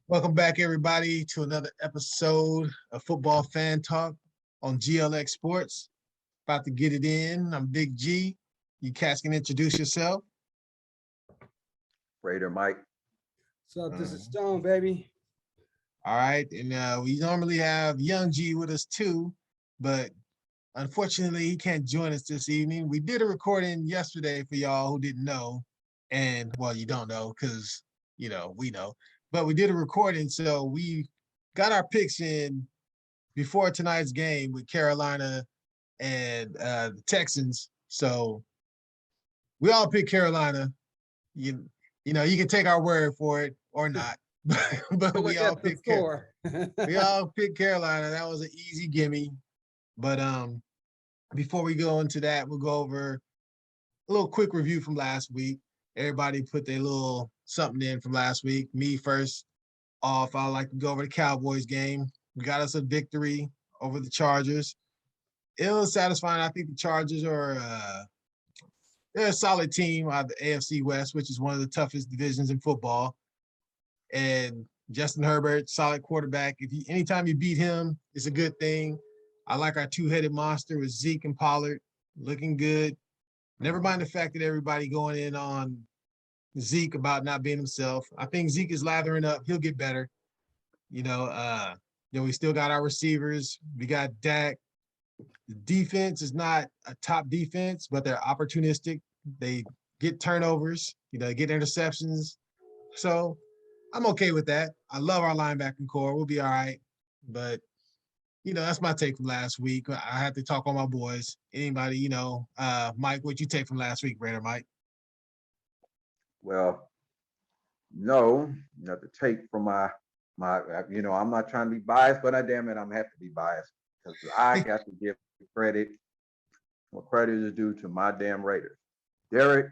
Welcome back, everybody, to another episode of Football Fan Talk on GLX Sports. About to get it in. I'm Big G. You cats can introduce yourself. Raider Mike. So this is Stone, baby. All right, and we normally have Young G with us too, but unfortunately he can't join us this evening. We did a recording yesterday for y'all who didn't know, and well, you don't know because we know. But we did a recording, so we got our picks in before tonight's game with Carolina and the Texans. So we all picked Carolina. You can take our word for it or not, but we all picked Carolina. That was an easy gimme. But before we go into that, we'll go over a little quick review from last week. Everybody put their little something in from last week. Me first off, I like to go over the Cowboys game. We got us a victory over the Chargers. It was satisfying. I think the Chargers are they're a solid team out of the AFC West, which is one of the toughest divisions in football. And Justin Herbert, solid quarterback. Anytime you beat him, it's a good thing. I like our two-headed monster with Zeke and Pollard, looking good. Never mind the fact that everybody going in on Zeke about not being himself. I think Zeke is lathering up. He'll get better. We still got our receivers. We got Dak. The defense is not a top defense, but they're opportunistic. They get turnovers, get interceptions. So I'm okay with that. I love our linebacking core. We'll be all right. But that's my take from last week. I had to talk on my boys. Anybody, Mike, what'd you take from last week, Raider Mike? Well, no, not to take from my I'm not trying to be biased, but I'm have to be biased because I got to give credit what credit is due to my damn Raiders. Derek,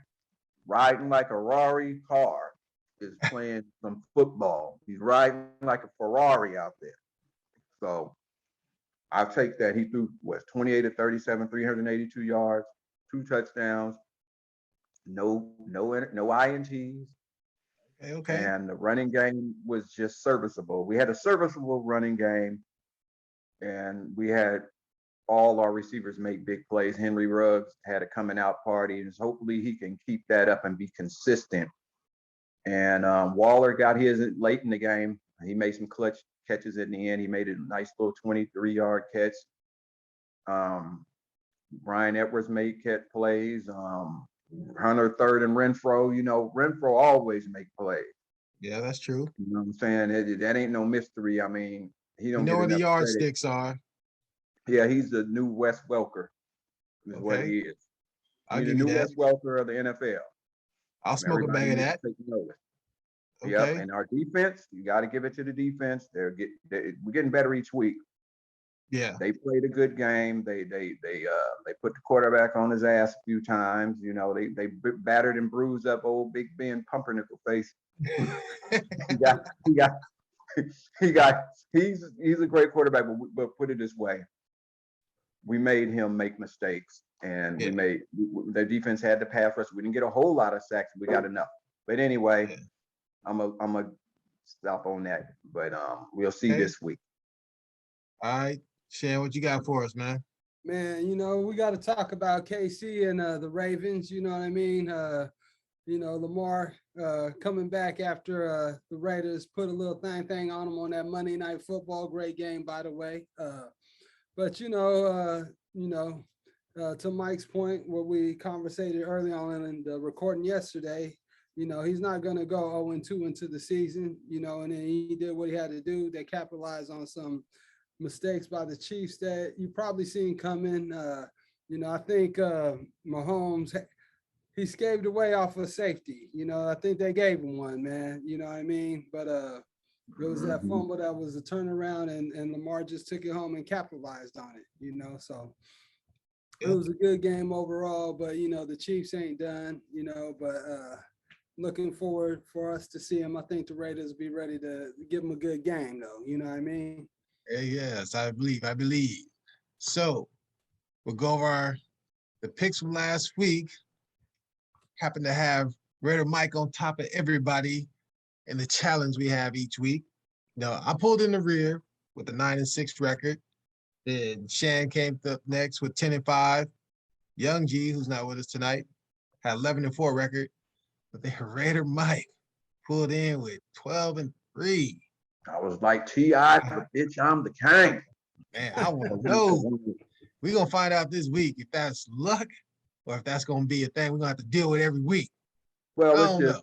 riding like a Rari car, is playing some football. He's riding like a Ferrari out there. So I'll take that. He threw 28 of 37, 382 yards, 2 touchdowns, no INTs. Okay. And the running game was just serviceable. We had a serviceable running game, and we had all our receivers make big plays. Henry Ruggs had a coming out party, and hopefully he can keep that up and be consistent. And Waller got his late in the game. He made some clutch catches in the end. He made a nice little 23-yard catch. Brian Edwards made catch plays. Hunter third and Renfro. Renfro always make plays. Yeah, that's true. You know what I'm saying? That ain't no mystery. I mean, he don't know where the yardsticks are. Yeah, he's the new Wes Welker, is what he is. He's the new Wes Welker of the NFL. I'll smoke a bag of that. Okay. Yep, and our defense, you got to give it to the defense. We're getting better each week. Yeah, they played a good game. They put the quarterback on his ass a few times. They battered and bruised up old Big Ben Pumpernickel face. He's a great quarterback. But put it this way, we made him make mistakes, and the defense had to pass rush. We didn't get a whole lot of sacks. We got enough. But anyway, I'm a stop on that. But we'll see this week. All right. Shan, what you got for us, man? Man, we got to talk about KC and the Ravens. You know what I mean? Lamar coming back after the Raiders put a little thing on him on that Monday Night Football. Great game, by the way. But to Mike's point, what we conversated early on in the recording yesterday, he's not going to go 0-2 into the season, and then he did what he had to do. They capitalized on some mistakes by the Chiefs that you probably seen coming. I think Mahomes, he scaved away off of safety. I think they gave him one, man. You know what I mean? But it was that fumble that was a turnaround, and Lamar just took it home and capitalized on it, so it was a good game overall. But, the Chiefs ain't done, but looking forward for us to see him. I think the Raiders will be ready to give him a good game, though. You know what I mean? Yes, I believe. So we'll go over the picks from last week. Happen to have Raider Mike on top of everybody in the challenge we have each week. No, I pulled in the rear with a 9-6 record. Then Shan came up next with 10-5. Young G, who's not with us tonight, had 11-4 record. But then Raider Mike pulled in with 12-3. I was like, T.I., but bitch, I'm the king. Man, I want to know. We're going to find out this week if that's luck or if that's going to be a thing we're going to have to deal with every week. Well, I it's don't just know.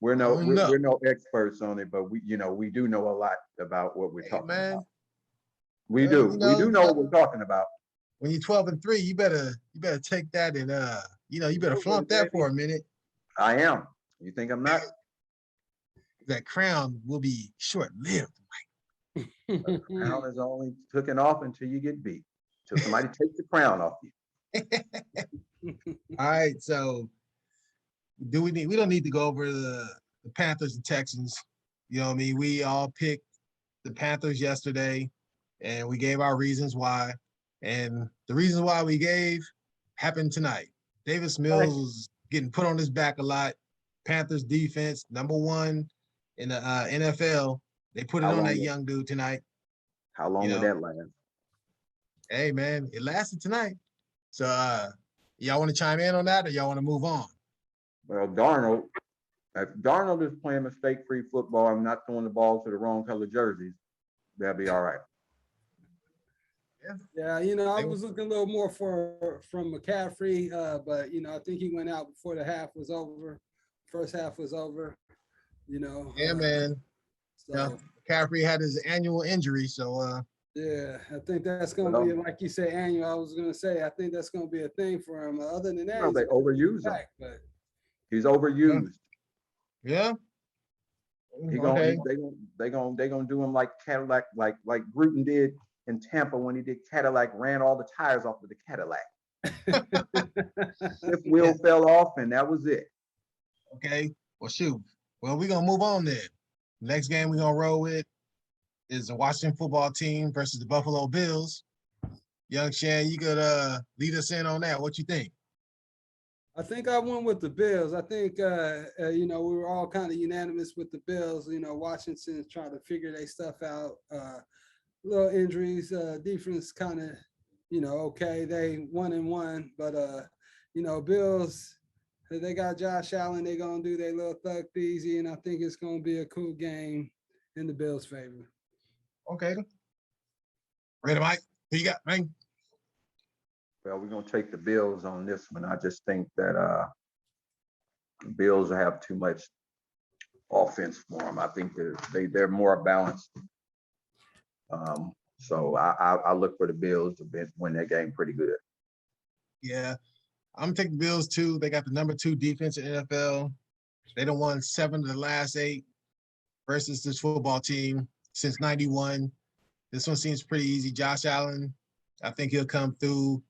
we're I don't know. no experts on it, but we do know a lot about what we're talking about. We do know what we're talking about. When you're 12-3, you better take that and you better flaunt that for a minute. I am. You think I'm not? That crown will be short-lived. The crown is only taken off until you get beat. Till somebody takes the crown off you. All right, so we don't need to go over the Panthers and Texans. You know what I mean? We all picked the Panthers yesterday, and we gave our reasons why. And the reasons why we gave happened tonight. Davis Mills was getting put on his back a lot. Panthers defense, number 1 in the NFL. They put it on that young dude tonight. How long would that last? Hey, man, it lasted tonight. So y'all want to chime in on that or y'all want to move on? Well, Darnold, if Darnold is playing mistake-free football and not throwing the ball to the wrong color jerseys, that'll be all right. Yeah, I was looking a little more from McCaffrey, but I think he went out before the half was over. First half was over. Yeah, man. So yeah. McCaffrey had his annual injury, so yeah, I think that's gonna be, like you say, annual. I was gonna say I think that's gonna be a thing for him. Other than that, they overuse him. But he's overused. Yeah. They gonna do him like Cadillac, like Gruden did in Tampa when he did Cadillac, ran all the tires off of the Cadillac. Fifth wheel fell off, and that was it. Okay. Well, shoot. Well, we're gonna move on then. Next game we're gonna roll with is the Washington football team versus the Buffalo Bills. Young Shan, you could lead us in on that. What you think? I think I went with the Bills. I think we were all kind of unanimous with the Bills. Washington's trying to figure their stuff out. Little injuries, defense kind of, okay. They 1-1, but Bills. They got Josh Allen. They're going to do their little thug easy, and I think it's going to be a cool game in the Bills' favor. Okay. Ready, Mike? Who you got, man? Well, we're going to take the Bills on this one. I just think that Bills have too much offense for them. I think they're more balanced. So I look for the Bills to win that game pretty good. Yeah. I'm taking the Bills too. They got the number 2 defense in the NFL. They done won 7 of the last 8 versus this football team since '91. This one seems pretty easy. Josh Allen, I think he'll come through,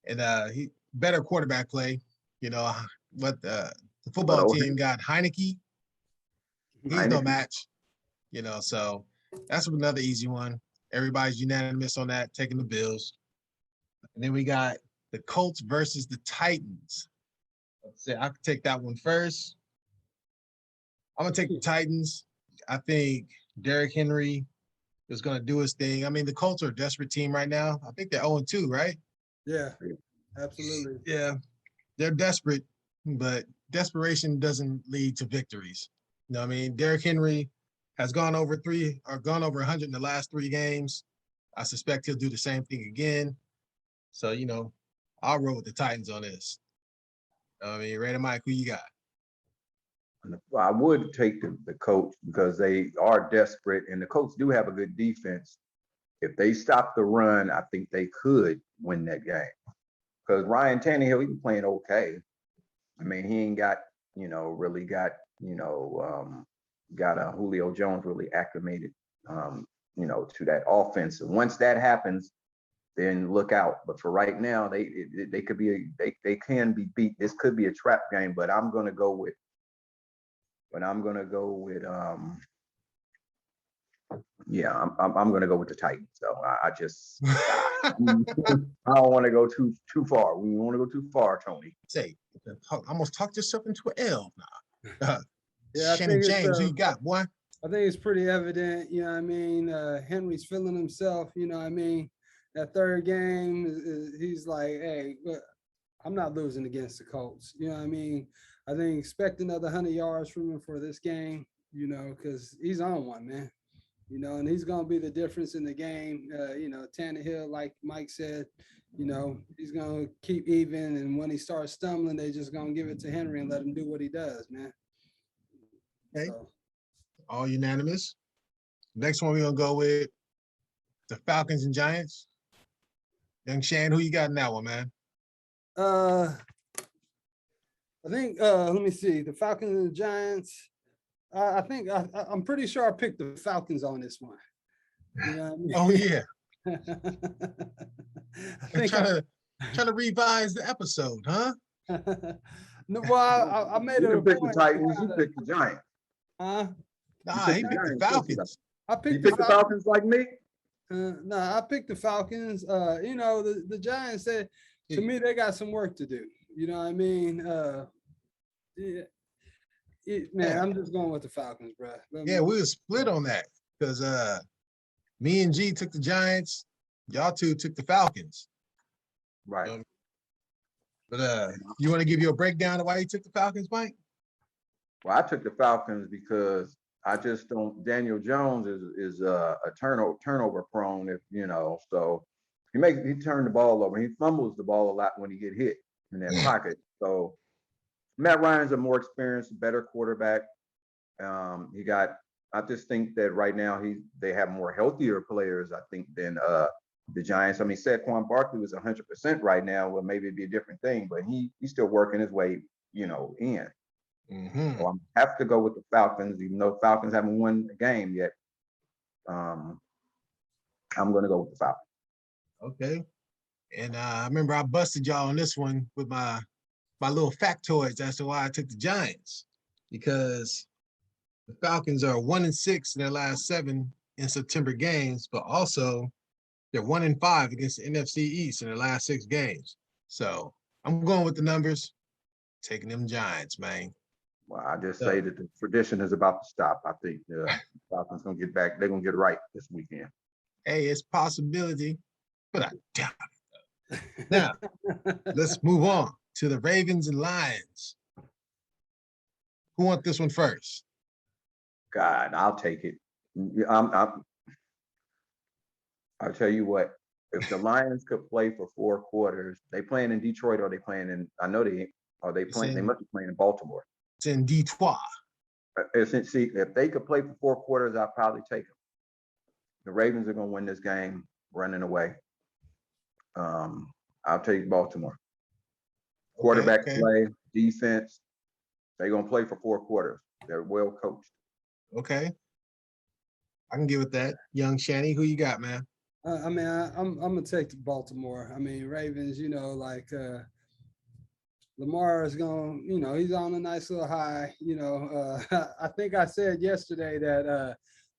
and he better quarterback play. But the football team got Heineke. He's no match. So that's another easy one. Everybody's unanimous on that, taking the Bills. And then we got the Colts versus the Titans. Let's say I could take that one first. I'm gonna take the Titans. I think Derrick Henry is gonna do his thing. I mean, the Colts are a desperate team right now. I think they're 0-2, right? Yeah, absolutely. Yeah, they're desperate, but desperation doesn't lead to victories. I mean, Derrick Henry has gone over 100 in the last 3 games. I suspect he'll do the same thing again. So, I'll roll with the Titans on this. I mean, Ray and Mike, who you got? I would take the Colts because they are desperate, and the Colts do have a good defense. If they stop the run, I think they could win that game. Because Ryan Tannehill, he's playing okay. I mean, he ain't got, really got, got Julio Jones really acclimated, to that offense. And once that happens, then look out. But for right now, they can be beat. This could be a trap game, but I'm gonna go with I'm gonna go with the Titans. So I just I don't want to go too far. We want to go too far, Tony. Say, almost talked yourself into an L now. Yeah, Shannon James, who you got, boy? I think it's pretty evident, you know what I mean? Henry's feeling himself, you know what I mean? That third game, he's like, hey, but I'm not losing against the Colts. You know what I mean? I think expect another 100 yards from him for this game, you know, because he's on one, man. You know, and he's going to be the difference in the game. You know, Tannehill, like Mike said, you know, he's going to keep even. And when he starts stumbling, they just going to give it to Henry and let him do what he does, man. Okay. So, All unanimous. Next one we're gonna go with the Falcons and Giants. Young Shan, who you got in that one, man? I think, let me see, the Falcons and the Giants. I think I'm pretty sure I picked the Falcons on this one. You know what I mean? Oh yeah. I I'm think trying to revise the episode, huh? no, well, I made You it a didn't pick the point. Titans, you picked the Giants. Huh? Nah, picked he the picked the Giants, didn't you? Falcons. I You picked the picked the Falcons. Falcons like me? No, I picked the Falcons. You know, the Giants said to me they got some work to do. You know what I mean? Yeah, man, Yeah. I'm just going with the Falcons, bro. Yeah, we were split on that because me and G took the Giants, y'all two took the Falcons. Right. But you want to give you a breakdown of why you took the Falcons, Mike? Well, I took the Falcons because I just don't. Daniel Jones is a turnover prone, if you know. So he turned the ball over. He fumbles the ball a lot when he get hit in that pocket. So Matt Ryan's a more experienced, better quarterback. I just think that right now they have more healthier players, I think, than the Giants. I mean, Saquon Barkley was 100% right now. Well, maybe it'd be a different thing, but he's still working his way, you know, in. Mm-hmm. So I have to go with the Falcons, even though Falcons haven't won a game yet. I'm going to go with the Falcons. Okay. And I remember I busted y'all on this one with my little factoids as to why I took the Giants, because the Falcons are 1-6 in their last 7 in September games, but also they're 1-5 against the NFC East in their last 6 games. So I'm going with the numbers, taking them Giants, man. Well, I just say that the tradition is about to stop. I think the Falcons going to get back. They're going to get right this weekend. Hey, it's a possibility, but I doubt it. Now, let's move on to the Ravens and Lions. Who wants this one first? God, I'll take it. I'll tell you what. If the Lions could play for 4 quarters, they playing in Detroit or they playing in? I know they are. They playing. They must be playing in Baltimore. It's in Detroit. See, if they could play for 4 quarters, I'd probably take them. The Ravens are going to win this game running away. I'll take Baltimore. Quarterback play, defense. They're going to play for 4 quarters. They're well coached. Okay. I can give it that. Young Shanny, who you got, man? I mean, I'm gonna take the Baltimore. I mean, Ravens. You know, like Lamar is going. You know, he's on a nice little high. You know, I think I said yesterday that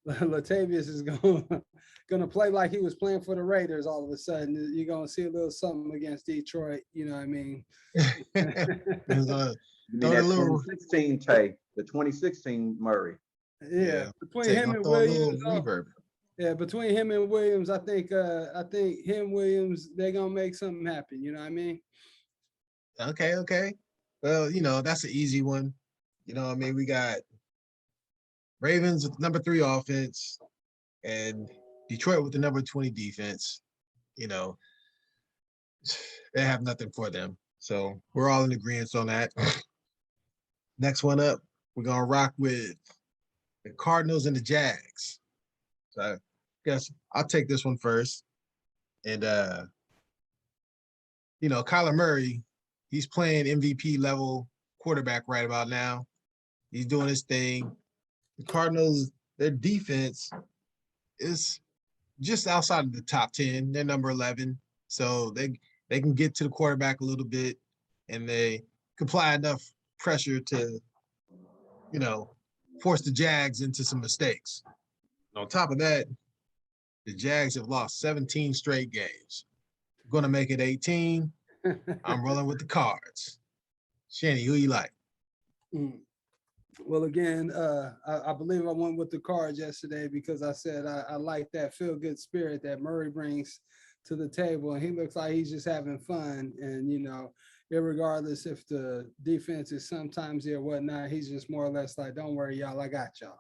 Latavius is gonna play like he was playing for the Raiders. All of a sudden, you're gonna see a little something against Detroit. You know what I mean? You mean that 2016 Tay, the 2016 Murray. Yeah, between him and Williams. Reverb. Yeah, between him and Williams, I think him Williams, they're gonna make something happen. You know what I mean? Okay. Well, you know, that's an easy one. You know, I mean, we got Ravens with number 3 offense and Detroit with the number 20 defense. You know, they have nothing for them. So we're all in agreement on that. Next one up, we're gonna rock with the Cardinals and the Jags. So I guess I'll take this one first. And you know, Kyler Murray, he's playing MVP level quarterback right about now. He's doing his thing. The Cardinals, their defense is just outside of the top 10. They're number 11. So they can get to the quarterback a little bit and they apply enough pressure to, you know, force the Jags into some mistakes. And on top of that, the Jags have lost 17 straight games. Going to make it 18. I'm rolling with the Cards. Shanny, who you like? Well, again, I believe I went with the Cards yesterday because I said I like that feel good spirit that Murray brings to the table, and he looks like he's just having fun. And irregardless if the defense is sometimes there or whatnot, he's just more or less like, "Don't worry, y'all, I got y'all."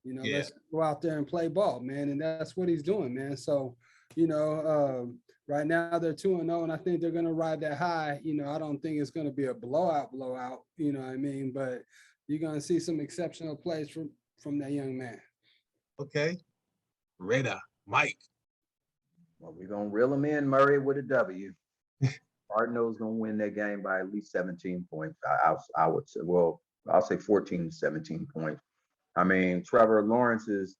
Yeah. Let's go out there and play ball, man, and that's what he's doing, man. So, right now they're 2-0, and I think they're gonna ride that high. I don't think it's gonna be a blowout. You know what I mean? But you're gonna see some exceptional plays from that young man. Okay. Raider, Mike. Well, we're gonna reel him in, Murray, with a W. Cardinals gonna win that game by at least 17 points. I would say, well, I'll say 14 to 17 points. I mean, Trevor Lawrence is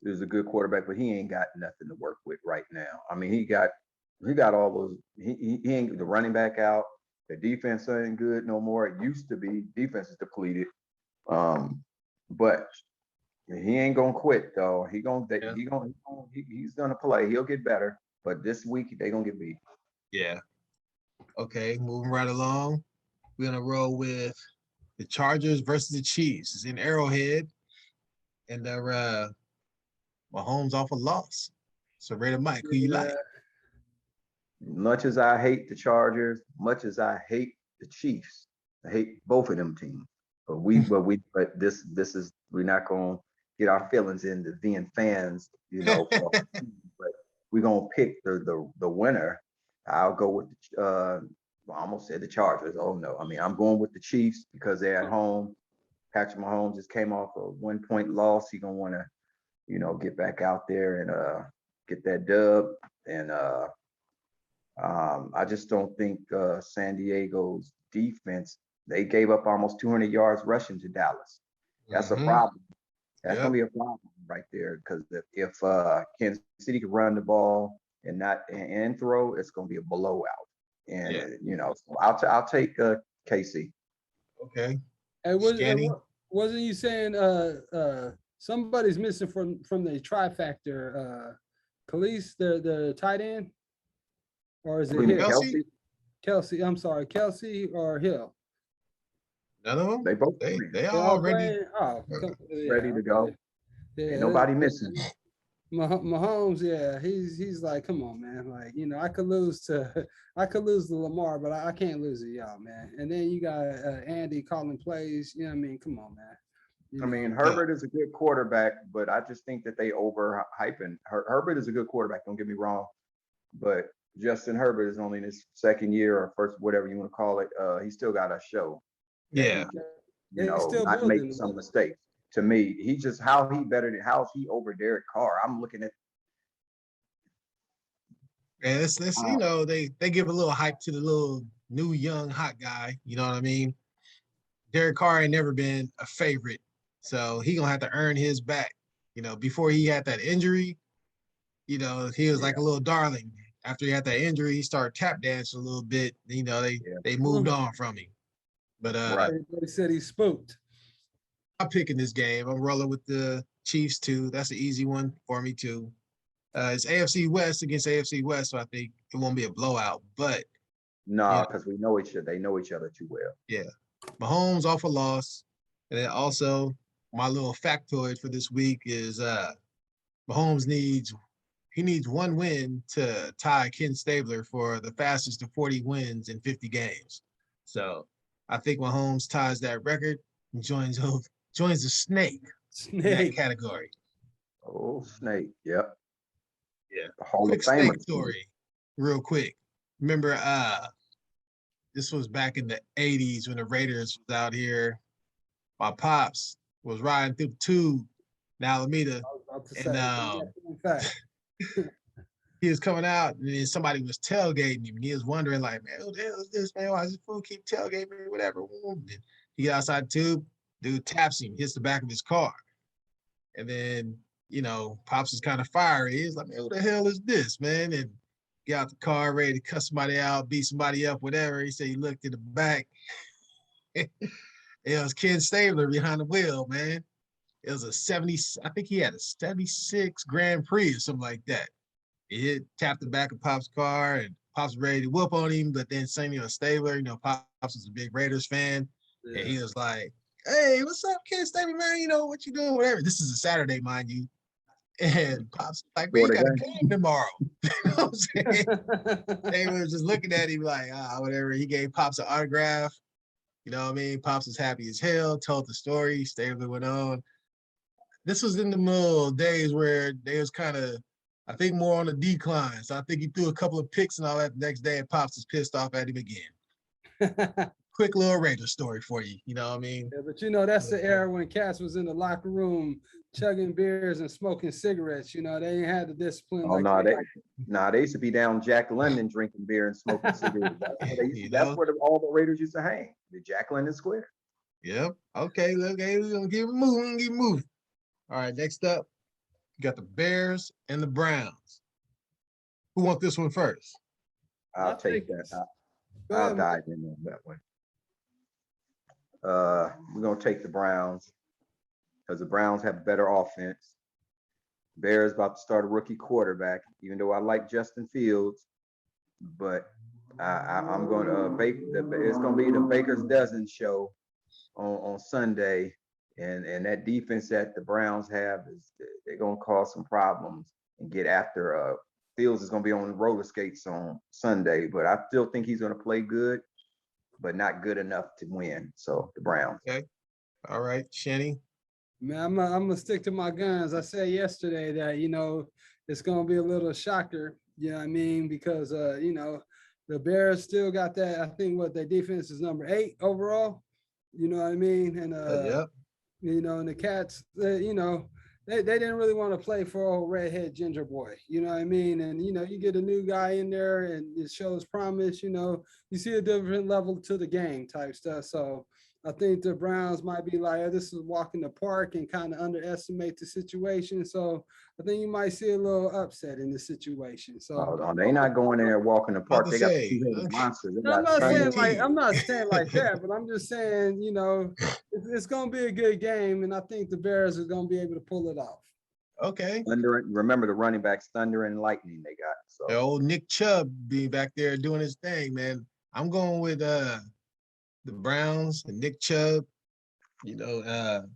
a good quarterback, but he ain't got nothing to work with right now. I mean, he got all those. He ain't the running back out. The defense ain't good no more. It used to be. Defense is depleted. But he ain't gonna quit though. He's gonna play. He'll get better. But this week they gonna get beat. Yeah. Okay, moving right along. We're gonna roll with the Chargers versus the Chiefs. It's in Arrowhead, and they're Mahomes off a loss. So Raider Mike, who you like? Much as I hate the Chargers, much as I hate the Chiefs, I hate both of them teams. But this is we're not gonna get our feelings into being fans, but we're gonna pick the winner. I'll go with I almost said the Chargers. Oh no, I mean I'm going with the Chiefs because they're at home. Patrick Mahomes just came off a 1-point loss. He's gonna want to, get back out there and get that dub. And I just don't think San Diego's defense, they gave up almost 200 yards rushing to Dallas. That's a problem. That's gonna be a problem right there because if Kansas City can run the ball and throw, it's gonna be a blowout. And so I'll take KC. Okay. Hey, Scanning. wasn't you saying somebody's missing from the trifactor? Khalees, the tight end, or is it Hill? Kelsey? Kelsey, I'm sorry, Kelsey or Hill? None of them. They both they all ready. Ready to go. Yeah, ain't nobody missing. Mahomes, yeah, he's like, come on, man. Like, I could lose to Lamar, but I can't lose to y'all, man. And then you got Andy calling plays. You know what I mean? Come on, man. I mean, Herbert is a good quarterback, but I just think that they overhyping. Herbert is a good quarterback. Don't get me wrong, but Justin Herbert is only in his second year or first, whatever you want to call it. He still got a show. Yeah. Not make some mistakes. To me, he just how's he over Derek Carr? I'm looking at. And it's they give a little hype to the little new young hot guy. You know what I mean? Derek Carr ain't never been a favorite, so he gonna have to earn his back. Before he had that injury, he was like a little darling. After he had that injury, he started tap dancing a little bit. They moved on from him. But everybody said he spooked. I'm picking this game. I'm rolling with the Chiefs too. That's an easy one for me too. It's AFC West against AFC West, so I think it won't be a blowout. But no, because we know each other. They know each other too well. Yeah, Mahomes off a loss, and then also my little factoid for this week is Mahomes needs one win to tie Ken Stabler for the fastest to 40 wins in 50 games. So I think Mahomes ties that record and joins the snake in that category. Oh, snake. Yep. Yeah. Hall quick of Famer snake story, real quick. Remember, this was back in the 80s when the Raiders was out here. My pops was riding through the tube in Alameda. And he was coming out, and then somebody was tailgating him. And he was wondering, like, man, who the hell is this, man? Why does this fool keep tailgating me? Whatever. And he got outside the tube. Dude taps him, hits the back of his car. And then, Pops is kind of fiery. He's like, man, who the hell is this, man? And get out the car, ready to cuss somebody out, beat somebody up, whatever. He said he looked in the back. It was Ken Stabler behind the wheel, man. It was I think he had a 76 Grand Prix or something like that. He tapped the back of Pop's car, and Pop's ready to whoop on him, but then Stabler, Pops was a big Raiders fan. Yeah. And he was like, hey, what's up, kid? Stable, man, you know, what you doing, whatever. This is a Saturday, mind you. And Pop's like, man, you got a game tomorrow. You know what I'm saying? They were just looking at him like, whatever. He gave Pops an autograph. You know what I mean? Pops was happy as hell, told the story, Stabler went on. This was in the middle days where they was kind of, I think, more on the decline. So I think he threw a couple of picks and all that the next day, and Pops was pissed off at him again. Quick little Raiders story for you. You know what I mean? Yeah, but you know, that's the era when cats was in the locker room chugging beers and smoking cigarettes. You know, they ain't had the discipline. Oh, no, they used to be down Jack London drinking beer and smoking cigarettes. That's where all the Raiders used to hang, the Jack London Square. Yep. Okay, look, hey, we're gonna keep it moving. All right, next up, you got the Bears and the Browns. Who want this one first? I'll take that. I'll dive in on that one. We're gonna take the Browns because the Browns have better offense. Bears about to start a rookie quarterback, even though I like Justin Fields, but I'm going to it's going to be the Baker's dozen show on Sunday, and that defense that the Browns have they're going to cause some problems and get after. Fields is going to be on roller skates on Sunday, but I still think he's going to play good, but not good enough to win. So the Browns. Okay. All right, Shanny. Man, I'm gonna stick to my guns. I said yesterday that, you know, it's gonna be a little shocker, you know what I mean? Because you know, the Bears still got that. I think their defense is number 8 overall. You know what I mean? And Yep. you know, and the Cats, you know, they didn't really want to play for old redhead ginger boy. You know what I mean? And you know, you get a new guy in there and it shows promise, you know, you see a different level to the game type stuff. So I think the Browns might be like, oh, this is walking the park and kind of underestimate the situation. So I think you might see a little upset in the situation. So they're not going in there walking the park. They got monsters. I'm not saying like that, but I'm just saying, you know, it's going to be a good game, and I think the Bears are going to be able to pull it off. Okay. Remember the running backs, Thunder and Lightning they got. So the old Nick Chubb be back there doing his thing, man. I'm going with the Browns and Nick Chubb. You know,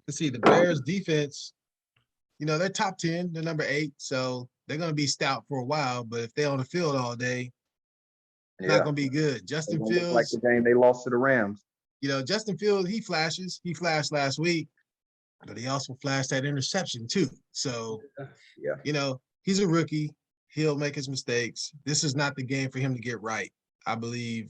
let's see, the Bears defense, you know, they're top 10, they're number 8, so they're going to be stout for a while, but if they're on the field all day, it's not going to be good. Justin Fields, like the game they lost to the Rams. You know, Justin Fields, he flashes. He flashed last week, but he also flashed that interception too. So, yeah, you know, he's a rookie. He'll make his mistakes. This is not the game for him to get right. I believe,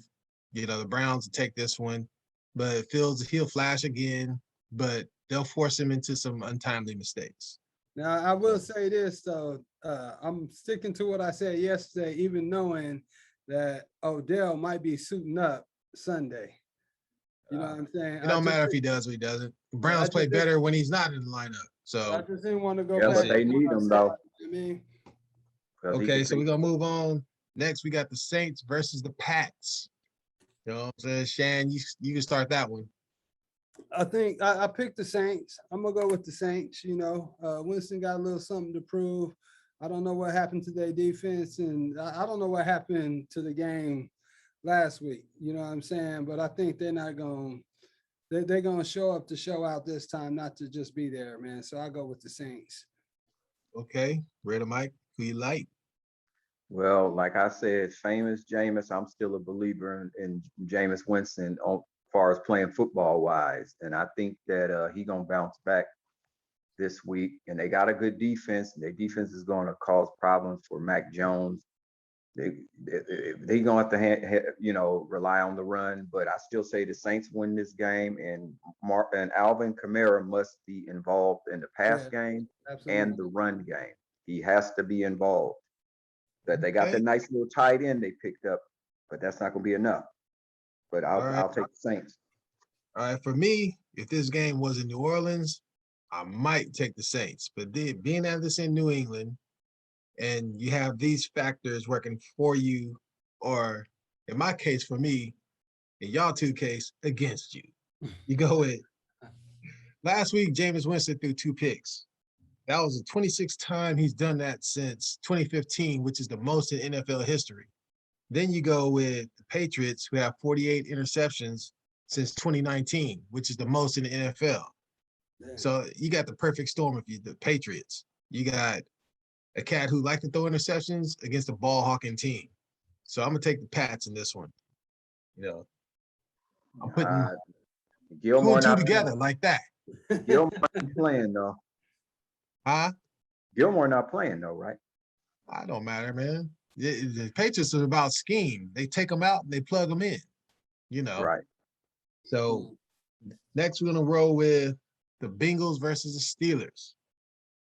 you know, the Browns will take this one, but Fields, he'll flash again, but they'll force him into some untimely mistakes. Now, I will say this, though. I'm sticking to what I said yesterday, even knowing that Odell might be suiting up Sunday. You know what I'm saying? It don't matter if he does or he doesn't. The Browns play better when he's not in the lineup. So I just didn't want to go back. But they need him, though. I mean, okay, so we're going to move on. Next, we got the Saints versus the Pats. You know what I'm saying? Shan, you can start that one. I think I picked the Saints. I'm going to go with the Saints. You know, Winston got a little something to prove. I don't know what happened to their defense, and I don't know what happened to the game last week. You know what I'm saying? But I think they're not going – they're going to show up to show out this time, not to just be there, man. So I go with the Saints. Okay. Red Mike, who you like? Well, like I said, famous Jameis, I'm still a believer in Jameis Winston as far as playing football-wise. And I think that he's going to bounce back this week. And they got a good defense, and their defense is going to cause problems for Mac Jones. They're going to have to, rely on the run. But I still say the Saints win this game, and Alvin Kamara must be involved in the pass game and the run game. He has to be involved. That they got the nice little tight end they picked up, but that's not going to be enough. But I'll take the Saints. All right, for me, if this game was in New Orleans, I might take the Saints. But being that this in New England, and you have these factors working for you, or in my case, for me, in y'all two case, against you. You go with last week, Jameis Winston threw 2 picks. That was the 26th time he's done that since 2015, which is the most in NFL history. Then you go with the Patriots, who have 48 interceptions, since 2019, which is the most in the NFL. Yeah. So you got the perfect storm of you, the Patriots. You got a cat who like to throw interceptions against a ball hawking team. So I'm gonna take the Pats in this one. You know, I'm putting two Gilmore and two not together like that. Gilmore not playing though. Huh? Gilmore not playing though, right? I don't matter, man. The Patriots are about scheme. They take them out and they plug them in. You know. Right. So next we're gonna roll with the Bengals versus the Steelers.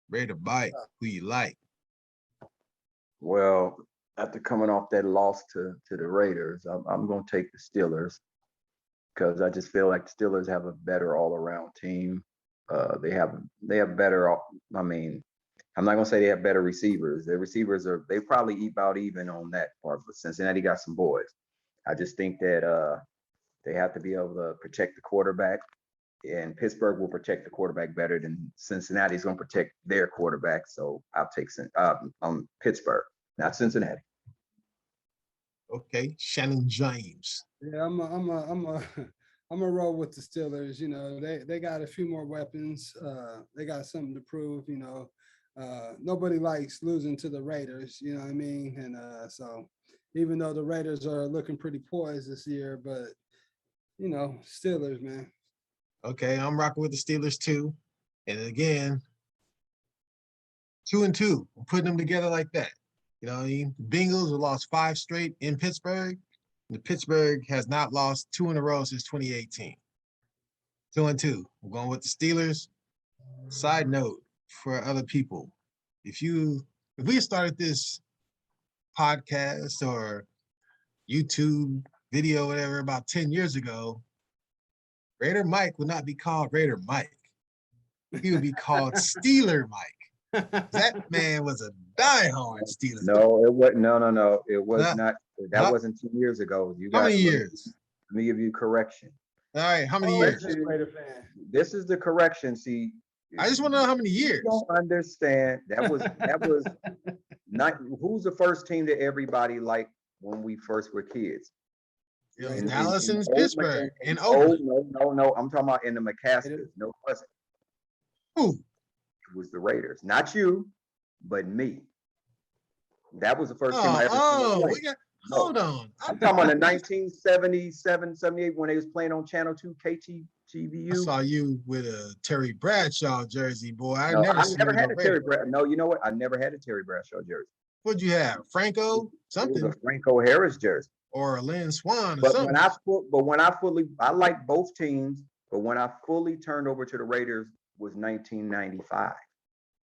Ready to bite? Who you like? Well, after coming off that loss to the Raiders, I'm going to take the Steelers because I just feel like the Steelers have a better all-around team. They have better. I mean, I'm not going to say they have better receivers. Their receivers they probably about even on that part, but Cincinnati got some boys. I just think that they have to be able to protect the quarterback, and Pittsburgh will protect the quarterback better than Cincinnati's going to protect their quarterback. So I'll take Pittsburgh, not Cincinnati. Okay, Shannon James. Yeah, I'm a roll with the Steelers. You know, they got a few more weapons. They got something to prove. You know, nobody likes losing to the Raiders. You know what I mean? And so even though the Raiders are looking pretty poised this year, but you know, Steelers, man. Okay, I'm rocking with the Steelers too. And again, 2 and 2. I'm putting them together like that. You know what I mean? The Bengals have lost 5 straight in Pittsburgh. The Pittsburgh has not lost 2 in a row since 2018. 2 and 2. I'm going with the Steelers. Side note for other people, if we started this podcast or YouTube video, whatever, about 10 years ago, Raider Mike would not be called Raider Mike. He would be called Steeler Mike. That man was a diehard Steeler. No, it was no. It was No. not. That wasn't 2 years ago. How many years? Let me give you correction. All right, how many Oh, years? just Raider fan. This is the correction. See, I just want to know how many years. you don't understand. That was not. Who's the first team that everybody liked when we first were kids? It was In- Dallas in and old- Pittsburgh in and old- Oakland. No. I'm talking about in the McCaskers. No, it wasn't. Who? It was the Raiders. Not you, but me. That was the first team I ever seen play. Hold on. I'm talking about in 1977, 78 when they was playing on Channel 2 I KTGVU. saw you with a Terry Bradshaw jersey, boy. I No, never I seen never you had in a a Terry Raider. Bradshaw. No, you know what? I never had a Terry Bradshaw jersey. What'd you have? Franco? It was Something? a Franco Harris jersey. Or a Lynn Swan or But something? I like both teams. But when I fully turned over to the Raiders was 1995.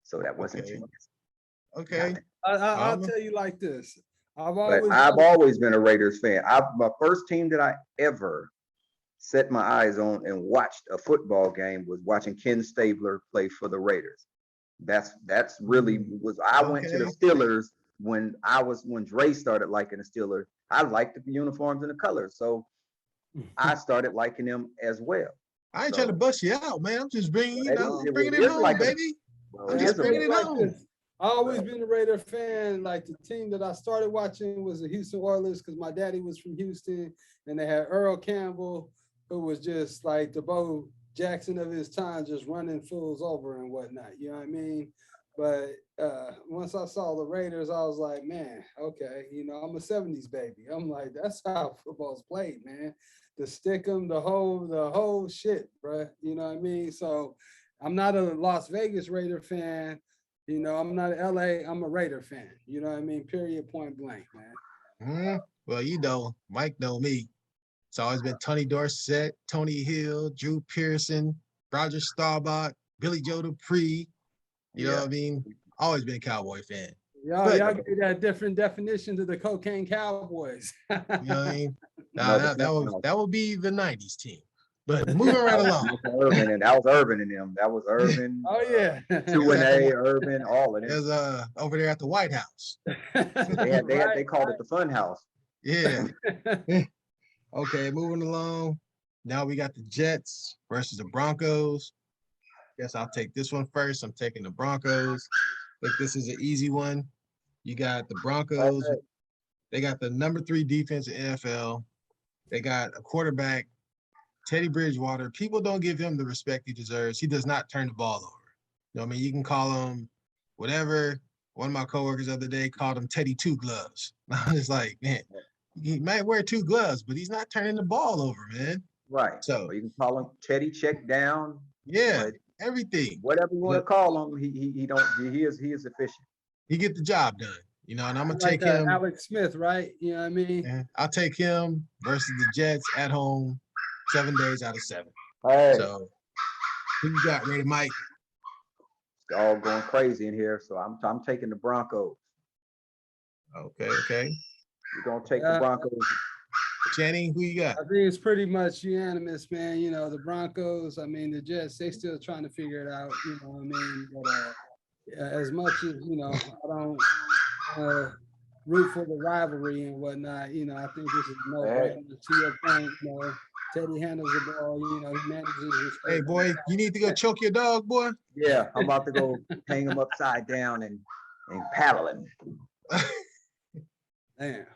So that wasn't 2 Okay. years. Okay. I'll tell you like this. I've But I've always been a Raiders fan. My first team that I ever set my eyes on and watched a football game was watching Ken Stabler play for the Raiders. That's really was. I went to the Okay. Steelers when Dre started liking the Steelers. I liked the uniforms and the colors, so I started liking them as well. I ain't trying to bust you out, man. I'm just bringing, Well, bringing it it is home, like a- baby. Well, I'm it just is a- bringing it home. I always been a Raider fan. Like the team that I started watching was the Houston Oilers because my daddy was from Houston, and they had Earl Campbell, who was just like the Bo Jackson of his time, just running fools over and whatnot. You know what I mean? But once I saw the Raiders, I was like, man, okay, you know, I'm a '70s baby. I'm like, that's how football's played, man. The stick 'em, the whole shit, bro. You know what I mean? So I'm not a Las Vegas Raider fan. You know, I'm not LA, I'm a Raider fan. You know what I mean? Period, point blank, man. Well, you know, Mike know me. It's always been Tony Dorsett, Tony Hill, Drew Pearson, Roger Staubach, Billy Joe Dupree. You know what I mean? Always been a Cowboy fan. Y'all gave that different definition to the cocaine Cowboys. You know what I mean? No, That would be the '90s team. But moving right along. Urban, and that was Urban and them. That was Urban. Oh yeah. 2-A, Urban, all of It them. was over there at the White House. They called it the Fun House. Yeah. Okay, moving along. Now we got the Jets versus the Broncos. Guess I'll take this one first. I'm taking the Broncos. I think this is an easy one. You got the Broncos. Okay. They got the number 3 defense in NFL. They got a quarterback Teddy Bridgewater, people don't give him the respect he deserves. He does not turn the ball over. You know what I mean? You can call him whatever. One of my coworkers the other day called him Teddy Two Gloves. I was like, man, he might wear two gloves, but he's not turning the ball over, man. Right. So Or you can call him Teddy check down. yeah, But everything. whatever you want to call him, he is efficient. He get the job done, you know, and I'm gonna Like take him. Alex Smith, right? You know what I mean? Yeah, I'll take him versus the Jets at home 7 days out of 7. Hey, So who you got, Ready Mike? it's all going crazy in here. So I'm taking the Broncos. Okay. We're gonna take the Broncos. Channing, who you got? I think it's pretty much unanimous, man. You know, the Broncos, I mean, the Jets, they still trying to figure it out, you know what I mean? But as much as, you know, I don't root for the rivalry and whatnot, you know, I think this is no brainer. To your point, you know, Teddy handles the ball, you know, he manages his. Hey, boy, you need to go choke your dog, boy. Yeah, I'm about to go hang him upside down and paddle him. Damn.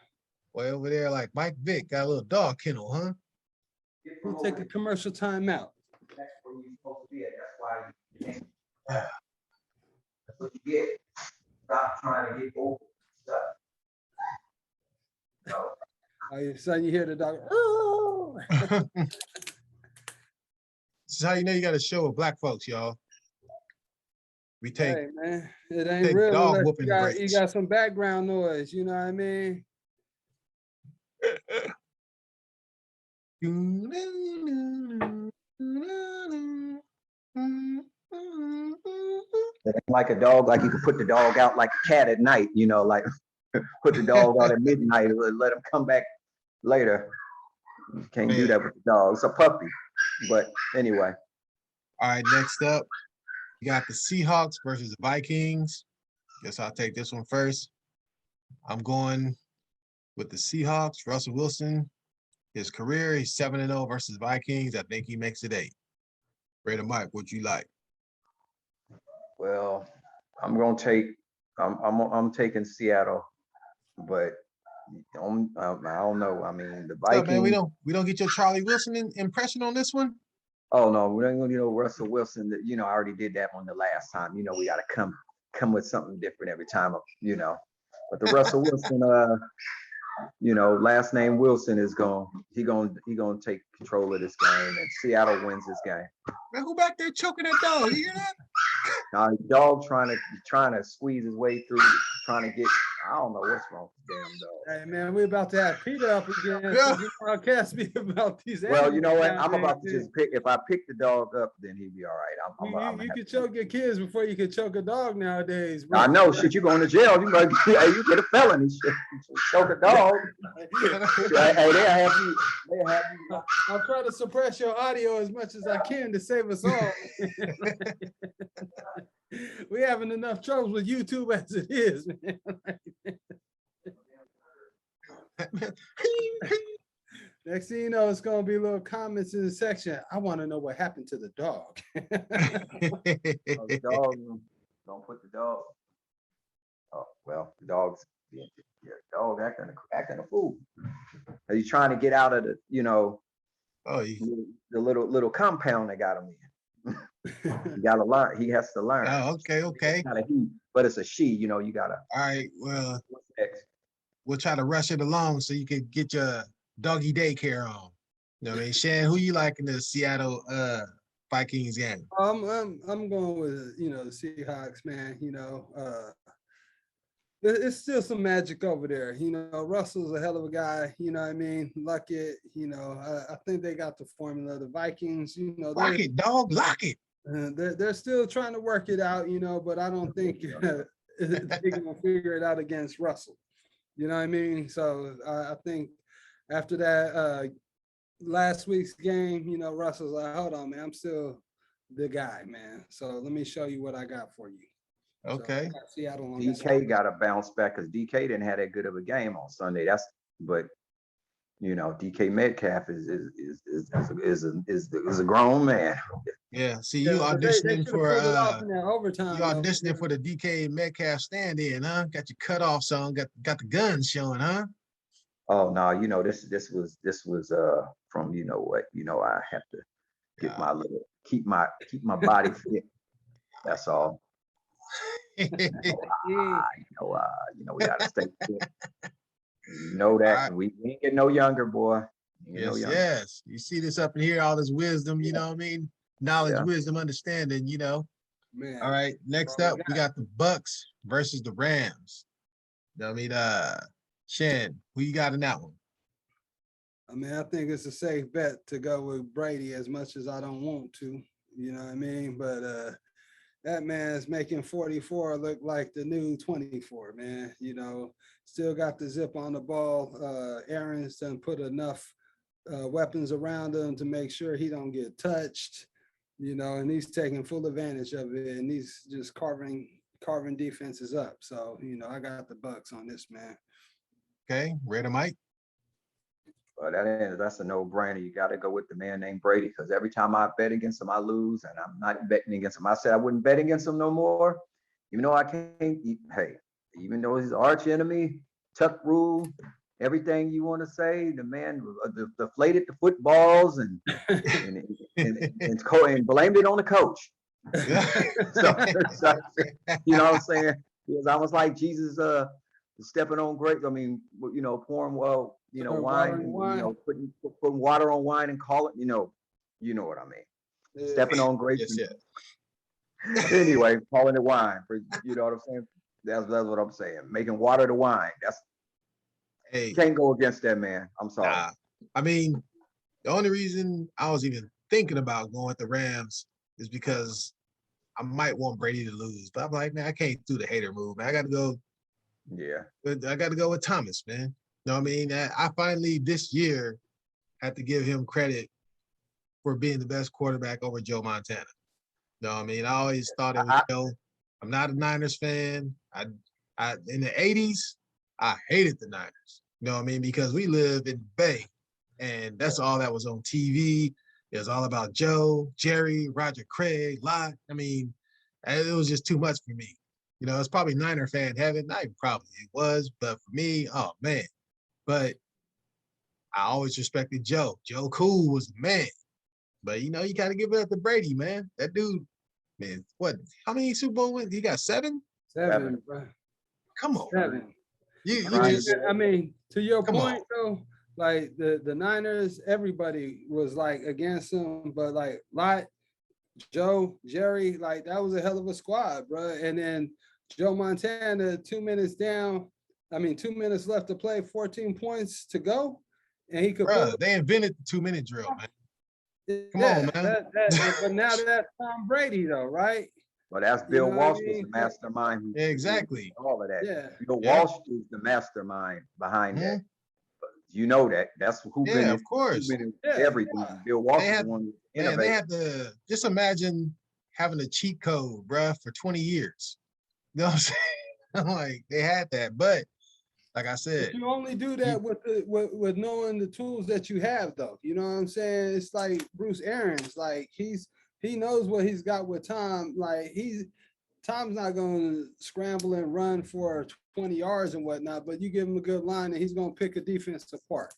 Boy, over there, like Mike Vick, got a little dog kennel, huh? We'll take a commercial timeout. That's where you're supposed to be at. That's why you can't. That's what you get. Stop trying to get over stuff. No. Oh, your son, you hear the dog. This is how you know you got a show with black folks, y'all. We take Hey, man, it ain't take real dog unless whooping you breaks. got some background noise, you know what I mean? It ain't like a dog, like you could put the dog out like a cat at night, you know, like put the dog out at midnight and let him come back later. You can't do that with the dog. It's a puppy. But anyway. All right, next up, you got the Seahawks versus the Vikings. Guess I'll take this one first. I'm going with the Seahawks. Russell Wilson, his career, he's 7-0 versus Vikings. I think he makes it 8. Raider Mike, what you like? Well, I'm taking Seattle, but I don't know. I mean, the What's up, Vikings. man, we don't get your Charlie Wilson impression on this one? Oh no, we're not gonna Russell Wilson. You know, I already did that one the last time. You know, we gotta come with something different every time. You know, but the Russell Wilson, you know, last name Wilson is gonna take control of this game, and Seattle wins this game. Man, who back there choking that dog? You hear that? Now, dog trying to squeeze his way through, trying to get. I don't know what's wrong with the damn dog. Hey, man, we're about to have Peter up again. Yeah. So podcast me about these. Well, you know what? animals I'm about to nowadays. just pick. If I pick the dog up, then he'll be all right. You can choke your kids before you can choke a dog nowadays, bro. I know. Shit, you going to jail? You get a felony. Shit, choke a dog. Hey, they'll have you. I'll try to suppress your audio as much as I can to save us all. We're having enough troubles with YouTube as it is, man. Next thing you know, it's gonna be little comments in the section. I want to know what happened to the dog. The dog. Don't put the dog. Oh well, the dog's dog acting a fool. He's trying to get out of the the little compound they got him in. He gotta learn. He has to learn. Oh, okay. It's not a he, but it's a she. You know, you gotta. All right, well, What's next? we'll try to rush it along so you can get your doggy daycare on. You know what I mean? Shan, who you like in the Seattle Vikings game? I'm going with the Seahawks, man. It's still some magic over there. Russell's a hell of a guy. You know what I mean? Luckett. I think they got the formula. The Vikings. Lock it, dog. Lock it. They're still trying to work it out. But I don't think they're gonna figure it out against Russell. You know what I mean? So I think after that last week's game, Russell's like, hold on, man, I'm still the guy, man. So let me show you what I got for you. Okay. So, Seattle on this DK one. got to bounce back because DK didn't have that good of a game on Sunday. DK Metcalf is a grown man. Yeah. See, you Yeah, but they auditioning should've for pulled it off in that overtime. you auditioning for the DK Metcalf stand-in, huh? Got your cutoffs on, got the guns showing, huh? Oh no, this was from you know what, I have to get Yeah. my little keep my body fit. That's all. Yeah. We gotta stay fit. You know All that right. we ain't get no younger, boy. We ain't get no Yes, younger. yes. You see this up in here, all this wisdom, you Yeah, know what I mean? Knowledge, yeah. wisdom, understanding, Man, All right. that's Next all we up, we got. got the Bucks versus the Rams. You know what I mean, Shen, who you got in that one? I mean, I think it's a safe bet to go with Brady as much as I don't want to, you know what I mean? But that man's making 44 look like the new 24, man. Still got the zip on the ball. Aaron's done put enough weapons around him to make sure he don't get touched, and he's taking full advantage of it, and he's just carving defenses up. So, I got the Bucks on this, man. Okay, Raider Mike. But that's a no-brainer. You got to go with the man named Brady because every time I bet against him, I lose, and I'm not betting against him. I said I wouldn't bet against him no more, even though I can't. Hey, even though he's arch enemy, tuck rule, everything you want to say, the man deflated the footballs and blamed it on the coach. so, you know what I'm saying? It was almost like Jesus stepping on grapes. I mean, pouring wine, putting water on wine and call it, you know what I mean. Stepping on grapes. Yes, Anyway, calling it wine. You know what I'm saying? That's what I'm saying. Making water to wine. Hey, Can't go against that man. I'm sorry. nah. I mean, the only reason I was even thinking about going with the Rams is because I might want Brady to lose. But I'm like, man, I can't do the hater move, man. I got to go. Yeah. I got to go with Thomas, man. You know what I mean? I finally this year had to give him credit for being the best quarterback over Joe Montana. You know what I mean? I always thought it was Joe. I'm not a Niners fan. I in the 80s, I hated the Niners. You know what I mean? Because we live in Bay, and that's all that was on TV. It was all about Joe, Jerry, Roger Craig, Lott. I mean, it was just too much for me. It's probably Niner fan heaven. Not even probably it was, but for me, oh man. But I always respected Joe. Joe Cool was the man. But you got to give it up to Brady, man. That dude, man, what? How many Super Bowl wins? He got 7? 7, bro. Come on. 7. You just I mean, to your come point on. though, like the Niners, everybody was like against them, but like Lott, Joe, Jerry, like that was a hell of a squad, bro. And then Joe Montana, 2 minutes down. 2 minutes left to play, 14 points to go, and he could. Bruh, they invented the 2-minute drill, man. Come on, man. But now that's Tom Brady, though, right? But that's Bill Walsh was the mastermind. Exactly. All of that. Yeah. Bill Walsh is the mastermind behind that. You know that. That's who been of course. Everything. Bill Walsh is the one who innovated. Man, they had to just imagine having a cheat code, bruh, for 20 years. You know what I'm saying? I'm like, they had that. But like I said, but you only do that with knowing the tools that you have, though. You know what I'm saying? It's like Bruce Arians. Like he knows what he's got with Tom. Like Tom's not going to scramble and run for 20 yards and whatnot, but you give him a good line and he's going to pick a defense apart.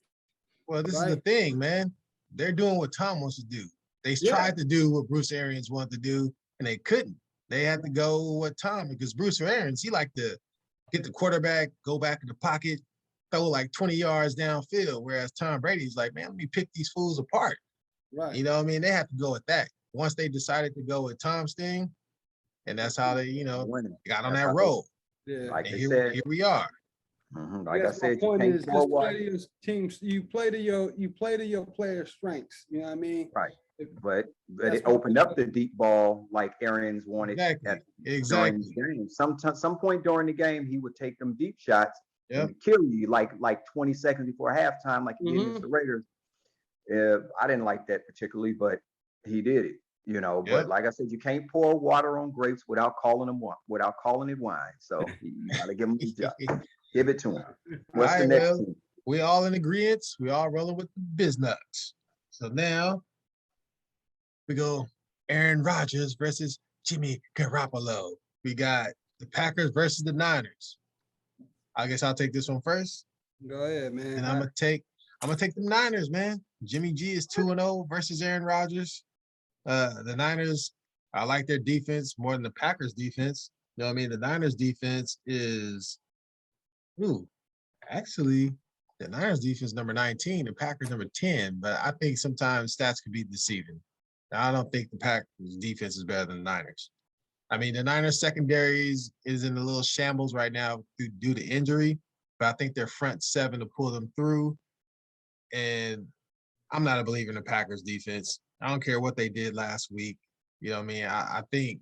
Well, this is the thing, man. They're doing what Tom wants to do. They tried to do what Bruce Arians wanted to do, and they couldn't. They had to go with Tom because Bruce Arians, he liked to get the quarterback, go back in the pocket, throw like 20 yards downfield, whereas Tom Brady's like, man, let me pick these fools apart. Right. You know what I mean? They have to go with that. Once they decided to go with Tom's thing, and that's how they, got on that roll. Yeah. Like and they here, said, here we are. Like I said, point you is can't play to your teams. You play to your players' strengths. You know what I mean? Right. But it opened up the deep ball like Arians wanted during the game. Some point during the game, he would take them deep shots and kill you like 20 seconds before halftime, like he did against the Raiders. I didn't like that particularly, but he did it. But like I said, you can't pour water on grapes without calling it wine. So you gotta give him his job. Give it to him. What's the next team? We all in agreement. We all rolling with the business. So now we go Aaron Rodgers versus Jimmy Garoppolo. We got the Packers versus the Niners. I guess I'll take this one first. Go ahead, man. And I'm I'm gonna take the Niners, man. Jimmy G is 2-0 versus Aaron Rodgers. The Niners, I like their defense more than the Packers defense. You know what I mean? The Niners defense is, actually, the Niners defense number 19, the Packers number 10. But I think sometimes stats can be deceiving. I don't think the Packers defense is better than the Niners. I mean, the Niners secondaries is in a little shambles right now due to injury, but I think their front seven to pull them through. And I'm not a believer in the Packers defense. I don't care what they did last week. You know what I mean? I think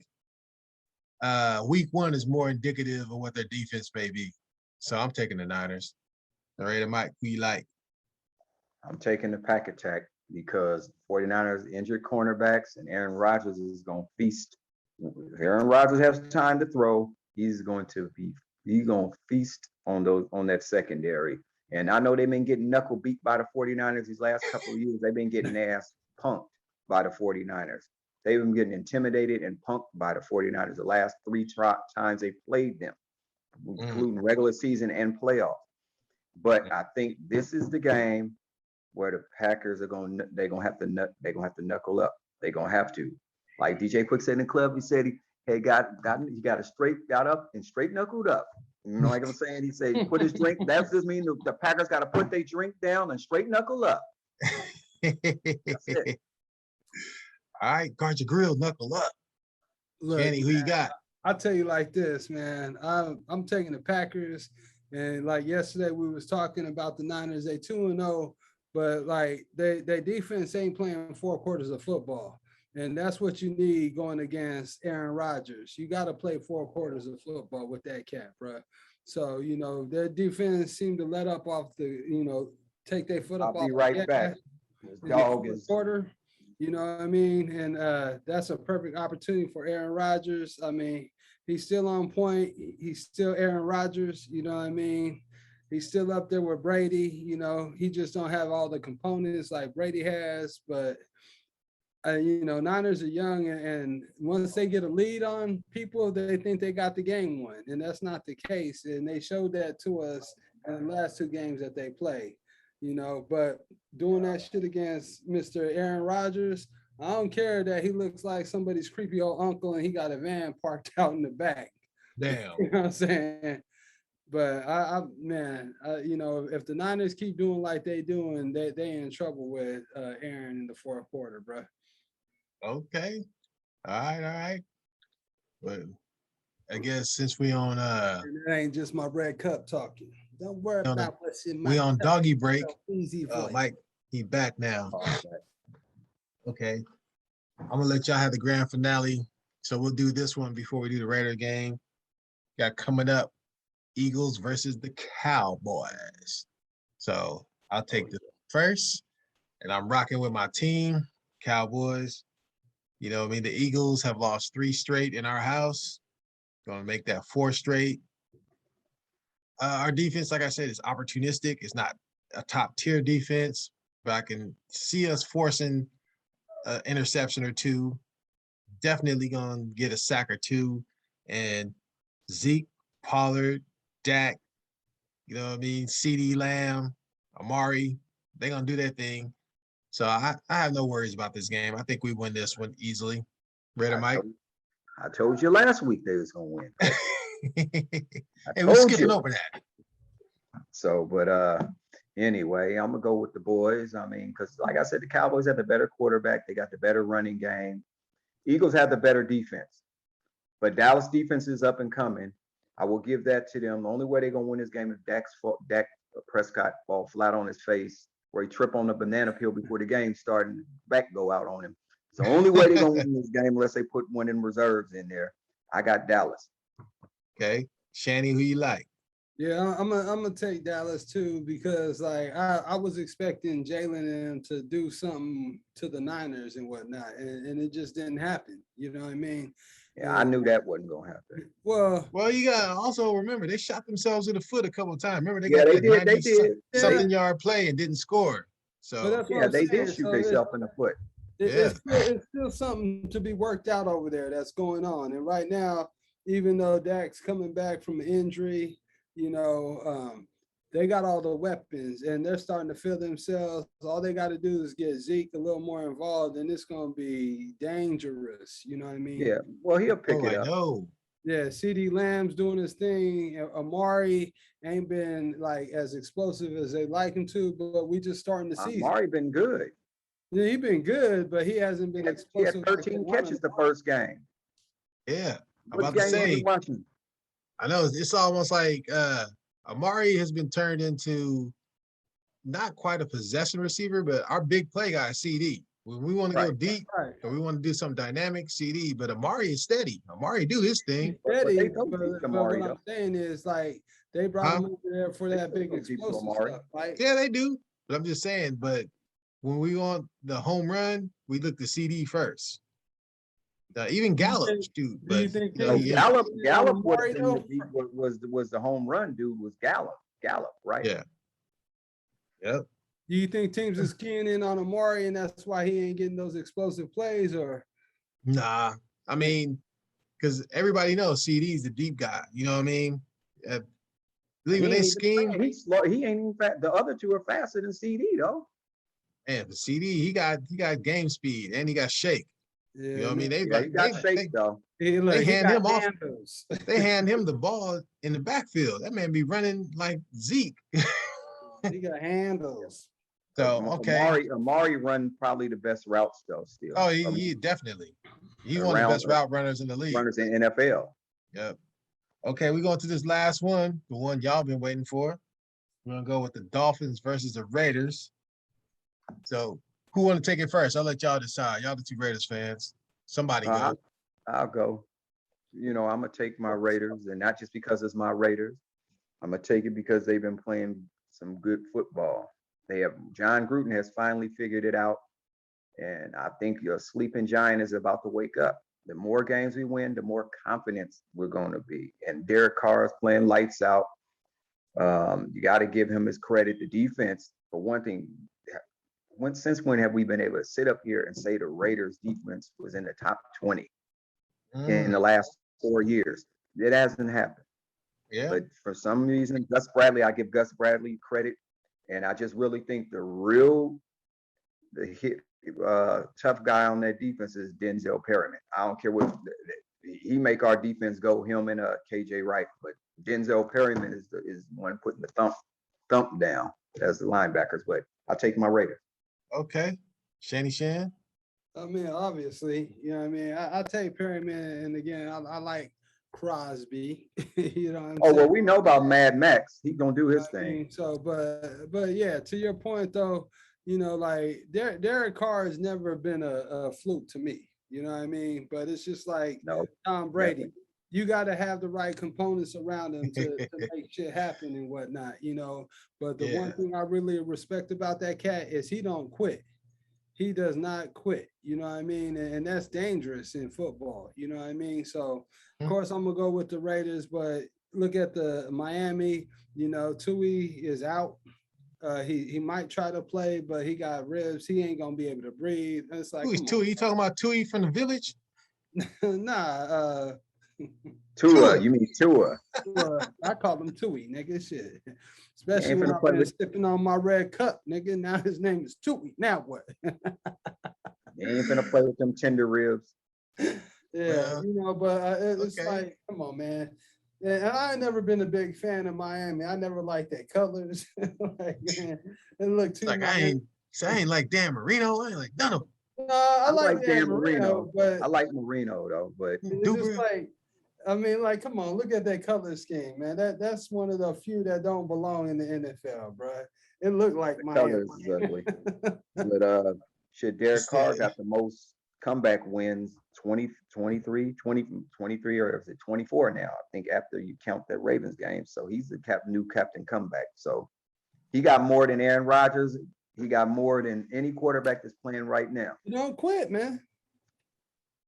week one is more indicative of what their defense may be. So I'm taking the Niners. All right, Mike, who you like? I'm taking the pack attack because 49ers injured cornerbacks and Aaron Rodgers is going to feast. If Aaron Rodgers has time to throw, he's going to feast on that secondary. And I know they've been getting knuckle beat by the 49ers these last couple of years. They've been getting ass punked by the 49ers. They've been getting intimidated and punked by the 49ers the last three times they played them, including regular season and playoffs. But I think this is the game where the Packers are they're gonna have to knuckle up. They're gonna have to. Like DJ Quick said in the club, he said he got up and straight knuckled up. You know, like I'm saying, he said put his drink. That just means the Packers got to put their drink down and straight knuckle up. That's it. All right, guard your grill, knuckle up. Look, Kenny, who you got? I'll tell you like this, man. I'm taking the Packers, and like yesterday we was talking about the Niners. They 2-0, but like they defense ain't playing 4 quarters of football, and that's what you need going against Aaron Rodgers. You got to play 4 quarters of football with that cat, bro. So you know their defense seemed to let up off take their foot up. I'll be right back. This dog is quarter. You know what I mean? And that's a perfect opportunity for Aaron Rodgers. I mean, he's still on point. He's still Aaron Rodgers. You know what I mean? He's still up there with Brady. You know, he just don't have all the components like Brady has. But, Niners are young. And once they get a lead on people, they think they got the game won. And that's not the case. And they showed that to us in the last 2 games that they played. But doing that shit against Mr. Aaron Rodgers, I don't care that he looks like somebody's creepy old uncle and he got a van parked out in the back. Damn. You know what I'm saying? But if the Niners keep doing like they doing, they in trouble with Aaron in the 4th quarter, bro. Okay. All right. But I guess since we on it ain't just my red cup talking. Don't worry about what's in my we on doggy break. Easy voice. Mike, he back now. Okay. I'm gonna let y'all have the grand finale. So we'll do this one before we do the Raider game. Got coming up Eagles versus the Cowboys. So I'll take this first, and I'm rocking with my team, Cowboys. You know what I mean? The Eagles have lost 3 straight in our house. Gonna make that 4 straight. Our defense, like I said, is opportunistic. It's not a top-tier defense, but I can see us forcing an interception or 2. Definitely gonna get a sack or 2. And Zeke, Pollard, Dak, you know what I mean? CeeDee Lamb, Amari, they're gonna do their thing. So I have no worries about this game. I think we win this one easily. Ready, Mike? I told you last week they was gonna win. Hey, we're skipping over that. So, but anyway, I'm gonna go with the boys. I mean, because like I said, the Cowboys have the better quarterback. They got the better running game. Eagles have the better defense. But Dallas defense is up and coming. I will give that to them. The only way they're gonna win this game is Dak Prescott fall flat on his face, where he trip on the banana peel before the game started and back go out on him. It's the only way they're gonna win this game unless they put one in reserves in there. I got Dallas. Okay. Shanny, who you like? Yeah, I'm gonna take Dallas too, because like I was expecting Jalen and them to do something to the Niners and whatnot, and it just didn't happen. You know what I mean? Yeah, I knew that wasn't gonna happen. Well, you gotta also remember they shot themselves in the foot a couple of times. Remember they did something yard play and didn't score. So they did shoot themselves in the foot. It's still something to be worked out over there that's going on. And right now, even though Dak's coming back from injury, they got all the weapons and they're starting to feel themselves. All they got to do is get Zeke a little more involved, and it's going to be dangerous. You know what I mean? Yeah. Well, he'll pick Oh, it I up. know. Yeah, CD Lamb's doing his thing. Amari ain't been like as explosive as they like him to, but we just starting the season. Amari been good. Yeah, he been good, but he hasn't been He explosive. had 13 catches the first game. Yeah. I'm What about to game was say, he watching? I know it's almost like Amari has been turned into not quite a possession receiver, but our big play guy, CD. When we want to go deep Right. or we want to do something dynamic, CD. But Amari is steady. Amari do his thing. Steady, they don't beat but Amari, what I'm saying is like they brought him over there for that big don't beat explosive Amari. stuff, right? Yeah, they do. But I'm just saying, but when we want the home run, we look to CD first. Even Gallup, think- dude. do you But think No, Yeah. Gallup would Amari, have though? been was the home run dude was Gallup, right? yeah. Yep. Do you think teams is keying in on Amari and that's why he ain't getting those explosive plays, or Nah. I mean, because everybody knows CD's the deep guy. You know what I mean? Believe in He their ain't even scheme. fast. He's slow. He ain't even fast. The other two are faster than CD though. Man, the CD, he got game speed and he got shake. yeah, You know what I mean? They Yeah, he got shake though. He, look, they he hand got him off. handles. They hand him the ball in the backfield. That man be running like Zeke. He got handles. So okay. Amari run probably the best routes though. Still. Oh, he definitely. He's one of the Around best route runners in the league. runners in NFL. Yep. Okay, we're going to this last one, the one y'all been waiting for. We're gonna go with the Dolphins versus the Raiders. So who want to take it first? I'll let y'all decide. Y'all the two Raiders fans. Somebody go. I'll go. You know, I'm gonna take my Raiders, and not just because it's my Raiders. I'm gonna take it because they've been playing some good football. John Gruden has finally figured it out, and I think your sleeping giant is about to wake up. The more games we win, the more confidence we're going to be. And Derek Carr is playing lights out. You got to give him his credit. The defense, for one thing, since when have we been able to sit up here and say the Raiders defense was in the top 20 in the last 4 years? It hasn't happened. Yeah. But for some reason, I give Gus Bradley credit. And I just really think tough guy on that defense is Denzel Perryman. I don't care what he make our defense go, him and KJ Wright, but Denzel Perryman is one putting the thump down as the linebackers. But I'll take my Raiders. Okay. Shanny Shan. I mean, obviously, you know what I mean? I take Perryman, and again, I like Crosby. You know what I'm saying? Oh, well, we know about Mad Max. He's going to do his I thing. mean, so, but yeah, to your point though, you know, like Derek Carr has never been a fluke to me. You know what I mean? But it's just like Tom Brady. Definitely. You got to have the right components around him to make shit happen and whatnot, you know. But the one thing I really respect about that cat is he don't quit. He does not quit, you know what I mean? And that's dangerous in football, you know what I mean? So, of course, I'm going to go with the Raiders, but look at the Miami, you know, Tui is out. He might try to play, but he got ribs. He ain't going to be able to breathe. And it's like, Who is Tui? You talking about Tui from the Village? Nah. Tua, you mean Tua? I call him Tui, nigga. Shit. Especially when I've been sipping on my red cup, nigga. Now his name is Tui. Now what? You ain't finna play with them tender ribs. Yeah, you know, but it's like, come on, man. And I ain't never been a big fan of Miami. I never liked their colors. Like, man, it looked too like I ain't like Dan Marino. I ain't like none of them. No, I like Dan Marino, but I like Marino though. But it's just like, I mean, like, come on, look at that color scheme, man. That's one of the few that don't belong in the NFL, bro. It looked like my colors is ugly. But Derek Carr got the most comeback wins, 23, or is it 24 now? I think after you count that Ravens game. So he's the new captain comeback. So he got more than Aaron Rodgers. He got more than any quarterback that's playing right now. You don't quit, man.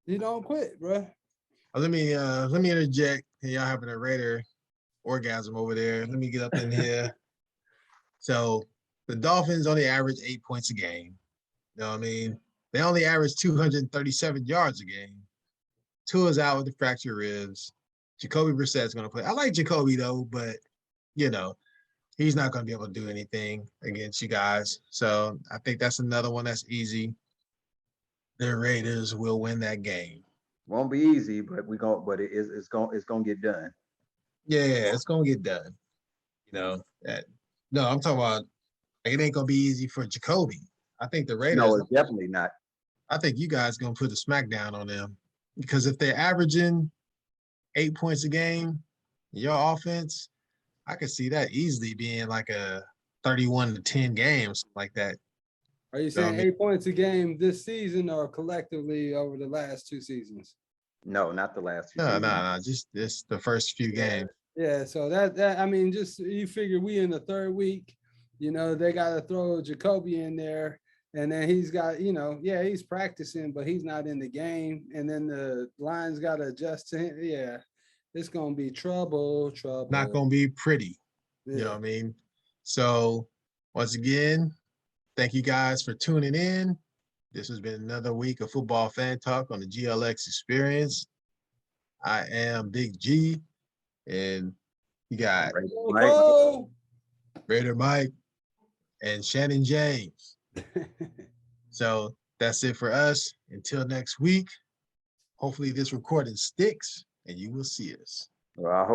You don't quit, bro. Let me interject. Y'all having a Raider orgasm over there. Let me get up in here. So the Dolphins only average 8 points a game. You know what I mean? They only average 237 yards a game. Tua's out with the fractured ribs. Jacoby Brissett's going to play. I like Jacoby, though, but, you know, he's not going to be able to do anything against you guys. So I think that's another one that's easy. The Raiders will win that game. Won't be easy, but it's gonna get done. Yeah, it's going to get done. No, I'm talking about it ain't going to be easy for Jacoby. I think the Raiders, No, it's definitely not. I think you guys going to put a smackdown on them because if they're averaging 8 points a game, your offense, I could see that easily being like a 31-10 game, something like that. Are you saying 8 points a game this season or collectively over the last 2 seasons? No, not the last two. No. Just this the first few games. Yeah, so that I mean, just you figure we in the 3rd week, they got to throw Jacoby in there, and then he's got, he's practicing, but he's not in the game, and then the line's got to adjust to him. Yeah, it's gonna be trouble. Not gonna be pretty. Yeah. You know what I mean? So once again, thank you guys for tuning in. This has been another week of Football Fan Talk on the GLX Experience. I am Big G, and you got Raider Mike and Shannon James. So that's it for us. Until next week, hopefully this recording sticks and you will see us. Well, I hope